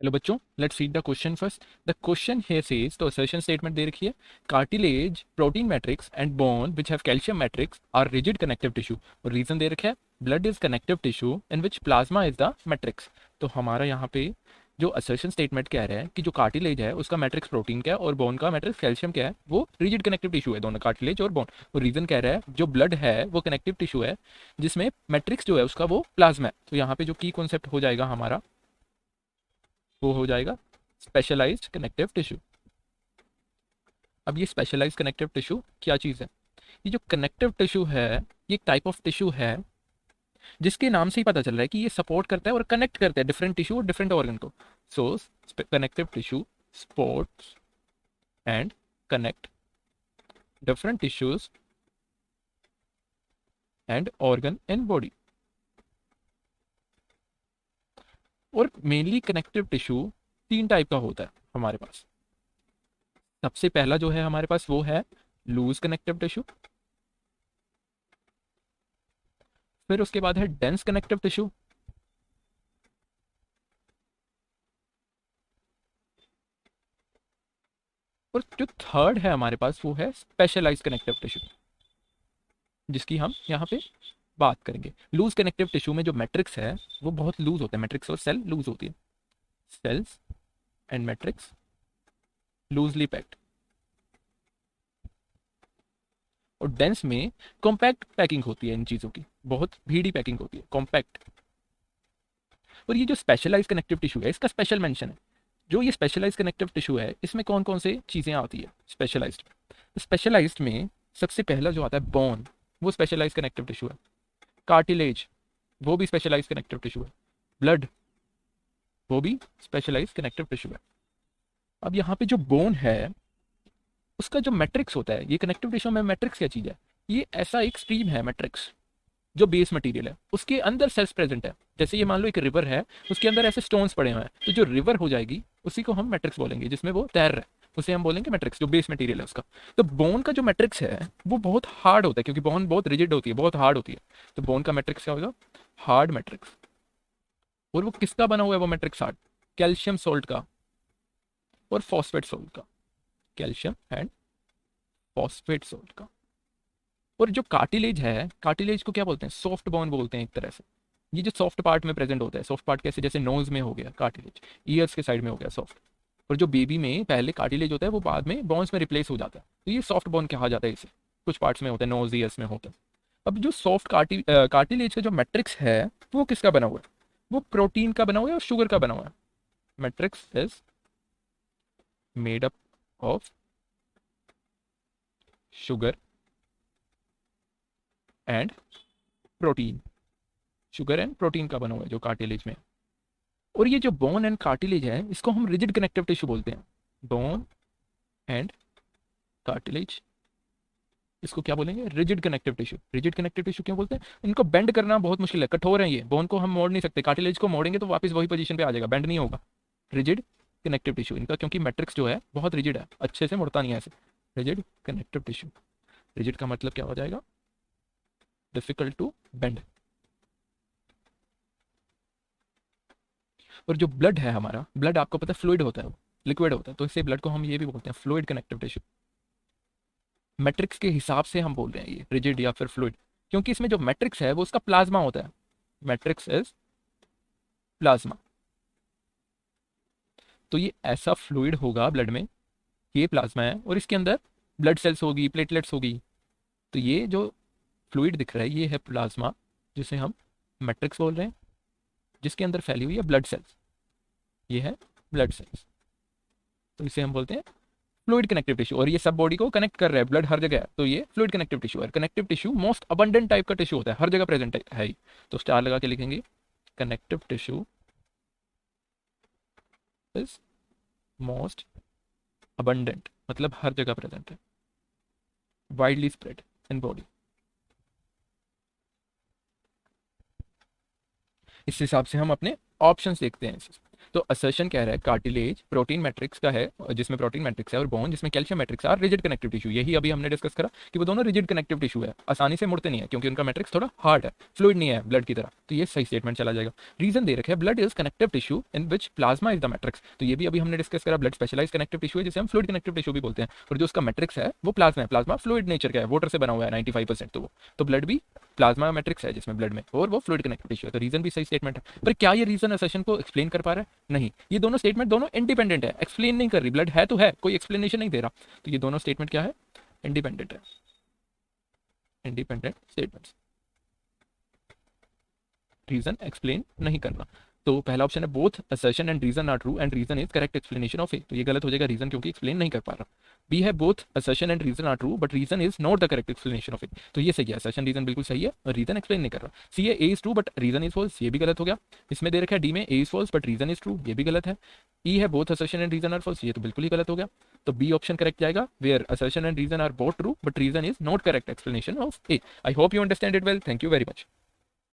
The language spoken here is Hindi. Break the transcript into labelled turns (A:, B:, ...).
A: हेलो बच्चों, let's read the question first. The question here says, तो असर्शन स्टेटमेंट दे रखी है, cartilage, protein matrix and bone which have calcium matrix are rigid connective tissue. और रीजन दे रखा है, blood is connective tissue in which plasma is the matrix. तो हमारा यहाँ पे जो असर्शन स्टेटमेंट कह रहा है कि जो कार्टिलेज है उसका मैट्रिक्स प्रोटीन का है और बोन का मैट्रिक्स कैल्शियम क्या है, वो रिजिड कनेक्टिव टिश्यू है, दोनों कार्टिलेज और बोन। और रीजन कह रहा है जो ब्लड है वो कनेक्टिव टिश्यू है जिसमें मैट्रिक्स जो है उसका वो प्लाज्मा है। तो यहाँ पे जो की कॉन्सेप्ट हो जाएगा हमारा, वो हो जाएगा स्पेशलाइज्ड कनेक्टिव टिश्यू। अब ये स्पेशलाइज्ड कनेक्टिव टिश्यू क्या चीज़ है? ये जो कनेक्टिव टिश्यू है ये एक टाइप ऑफ टिश्यू है जिसके नाम से ही पता चल रहा है कि ये सपोर्ट करता है और कनेक्ट करता है डिफरेंट टिश्यू और डिफरेंट ऑर्गन को। So connective tissue supports and connect different tissues and organ in body. और मेनली कनेक्टिव टिश्यू तीन टाइप का होता है हमारे पास। सबसे पहला जो है हमारे पास वो है लूज कनेक्टिव टिश्यू। फिर उसके बाद है डेंस कनेक्टिव टिश्यू। और जो थर्ड है हमारे पास वो है स्पेशलाइज कनेक्टिव टिश्यू, जिसकी हम यहाँ पे बात करेंगे। लूज कनेक्टिव टिश्यू में जो मैट्रिक्स है वो बहुत लूज होता है, मैट्रिक्स और सेल लूज होती है, cells and matrix loosely packed. और डेंस में कॉम्पैक्ट पैकिंग होती है इन चीज़ों की, बहुत भीड़ी पैकिंग होती है, कॉम्पैक्ट। और ये जो स्पेशलाइज कनेक्टिव टिश्यू है इसका स्पेशल मेंशन है। जो ये स्पेशलाइज कनेक्टिव टिश्यू है इसमें कौन कौन से चीज़ें आती है स्पेशलाइज्ड। स्पेशलाइज्ड में सबसे पहला जो आता है बोन, वो स्पेशलाइज कनेक्टिव टिश्यू है। कार्टिलेज, वो भी स्पेशलाइज कनेक्टिव टिश्यू है। ब्लड, वो भी स्पेशलाइज कनेक्टिव टिश्यू है। अब यहाँ पे जो बोन है उसका जो मैट्रिक्स होता है, ये कनेक्टिव टिश्यू में मैट्रिक्स क्या चीज़ है? ये ऐसा एक स्ट्रीम है मैट्रिक्स जो बेस मटेरियल है, उसके अंदर सेल्स प्रेजेंट है। जैसे ये मान लो एक रिवर है, उसके अंदर ऐसे स्टोन्स पड़े हुए हैं, तो जो रिवर हो जाएगी उसी को हम मैट्रिक्स बोलेंगे, जिसमें वो तैर रहा है उसे हम बोलेंगे मैट्रिक्स, जो बेस मटेरियल है उसका। तो बोन का जो मैट्रिक्स है वो बहुत हार्ड होता है, क्योंकि बोन बहुत रिजिड होती है, बहुत हार्ड होती है। तो बोन का मैट्रिक्स क्या होगा? Hard matrix. और वो किसका बना हुआ है वो मैट्रिक्स हार्ड? कैल्शियम सोल्ट का और फॉस्फेट सोल्ट का, कैल्शियम एंड फॉस्फेट सोल्ट का। और जो कार्टिलेज है, कार्टिलेज को क्या बोलते हैं? सॉफ्ट बोन बोलते हैं एक तरह से। ये जो सॉफ्ट पार्ट में प्रेजेंट होता है, सॉफ्ट पार्ट कैसे? जैसे नोज में हो गया कार्टिलेज, ईयर्स के साइड में हो गया सॉफ्ट। और जो बेबी में पहले कार्टिलेज होता है वो बाद में बोन्स में रिप्लेस हो जाता है, तो ये सॉफ्ट बोन कहा जाता है इसे। कुछ पार्ट्स में होता है, नोज ईयर्स में होता है। अब जो सॉफ्ट कार्टिलेज का जो मैट्रिक्स है वो किसका बना हुआ है? वो प्रोटीन का बना हुआ है और शुगर का बना हुआ है। Matrix is made up of sugar and protein. Sugar and protein का बना हुआ है जो कार्टिलेज में। और ये जो बोन एंड कार्टिलेज है इसको हम रिजिड कनेक्टिव टिश्यू बोलते हैं। बोन एंड कार्टिलेज, इसको क्या बोलेंगे? Rigid connective tissue. Rigid connective tissue क्यों बोलते हैं? इनको बेंड करना बहुत मुश्किल है, कठोर है ये, बोन को हम मोड़ नहीं सकते। कार्टिलेज को मोड़ेंगे तो वापस वही पोजीशन पे आ जाएगा, बेंड नहीं होगा। रिजिड कनेक्टिव टिश्यू इनका, क्योंकि मैट्रिक्स जो है बहुत रिजिड है, अच्छे से मुड़ता नहीं है ऐसे। रिजिड कनेक्टिव टिश्यू, रिजिड का मतलब क्या हो जाएगा? Difficult to bend. और जो ब्लड है हमारा, ब्लड आपको पता है फ्लूइड होता है, लिक्विड होता है, तो इससे ब्लड को हम ये भी बोलते हैं फ्लूइड कनेक्टिव टिश्यू। मैट्रिक्स के हिसाब से हम बोल रहे हैं ये रिजिड या फिर फ्लूइड, क्योंकि इसमें जो मैट्रिक्स है वो उसका प्लाज्मा होता है। Matrix is plasma. तो ये ऐसा फ्लूइड होगा ब्लड में, ये प्लाज्मा है और इसके अंदर ब्लड सेल्स होगी, प्लेटलेट्स होगी। तो ये जो फ्लूइड दिख रहा है ये है प्लाज्मा, जिसे हम मैट्रिक्स बोल रहे हैं, जिसके अंदर फैली हुई है ब्लड सेल्स। ये है ब्लड सेल्स, तो इसे हम बोलते हैं फ्लूइड कनेक्टिव टिश्यू। और ये सब बॉडी को कनेक्ट कर रहा है, ब्लड हर जगह है, तो ये फ्लूइड कनेक्टिव टिश्यू है। Connective tissue most abundant type का टिश्यू होता है, हर जगह प्रेजेंट है ही। तो स्टार लगा के लिखेंगे, connective tissue is most abundant, मतलब हर जगह प्रेजेंट है, वाइडली स्प्रेड इन बॉडी। इस हिसाब से हम अपने ऑप्शंस देखते हैं। तो असर्शन कह रहा है कार्टिलेज प्रोटीन मैट्रिक्स का है, जिसमें प्रोटीन मैट्रिक्स है, और बोन जिसमें कैल्शियम मैट्रिक्स है, और रिजिड कनेक्टिव टिश्यू। यही अभी हमने डिस्कस करा कि वो दोनों रिजिड कनेक्टिव टिश्यू है, आसानी से मुड़ते नहीं है क्योंकि उनका मैट्रिक्स थोड़ा हार्ड है, फ्लूइड नहीं है ब्लड की तरह। तो ये सही स्टेटमेंट चला जाएगा। रीजन दे रखे है blood is connective tissue in which plasma is the matrix. तो ये भी अभी हमने डिस्कस करा, ब्लड स्पेशलाइज कनेक्टिव टिश्यू है जिसे हम फ्लूइड कनेक्टिव टिश्यू भी बोलते हैं, और जो उसका मैट्रिक्स है वो प्लाज्मा है। प्लाज्मा फ्लूइड नेचर का है, वाटर से बना हुआ है 95%। तो ब्लड भी प्लाज्मा मैट्रिक्स है जिसमें ब्लड में, और वो फ्लूइड कनेक्टिव टिश्यू है। तो रीजन भी सही स्टेटमेंट है। पर क्या ये रीजन असर्शन को एक्सप्लेन कर पा रहा है? नहीं। ये दोनों स्टेटमेंट दोनों इंडिपेंडेंट है, एक्सप्लेन नहीं कर रही। ब्लड है तो है, कोई एक्सप्लेनेशन नहीं दे रहा। तो ये दोनों स्टेटमेंट क्या है? इंडिपेंडेंट है, इंडिपेंडेंट स्टेटमेंट्स। रीजन एक्सप्लेन नहीं करना। तो पहला ऑप्शन है both assertion and reason are true and reason is correct explanation of A. तो ये गलत हो जाएगा, रीजन क्योंकि एक्सप्लेन नहीं कर पा रहा। बी है both assertion and reason are true but reason is not the correct explanation of A. तो ये सही है, असर्शन रीजन बिल्कुल सही है और रीजन एक्सप्लेन नहीं कर रहा। सी है A is true but reason is false. ये भी गलत हो गया। इसमें दे रखा है डी में A is false but reason is true. ये भी गलत है। ई है both assertion and reason are false. ये तो बिल्कुल ही गलत हो गया। तो बी ऑप्शन करेक्ट जाएगा, where assertion and reason are both true but reason is not correct explanation of A. I hope you understand it well. Thank you very much.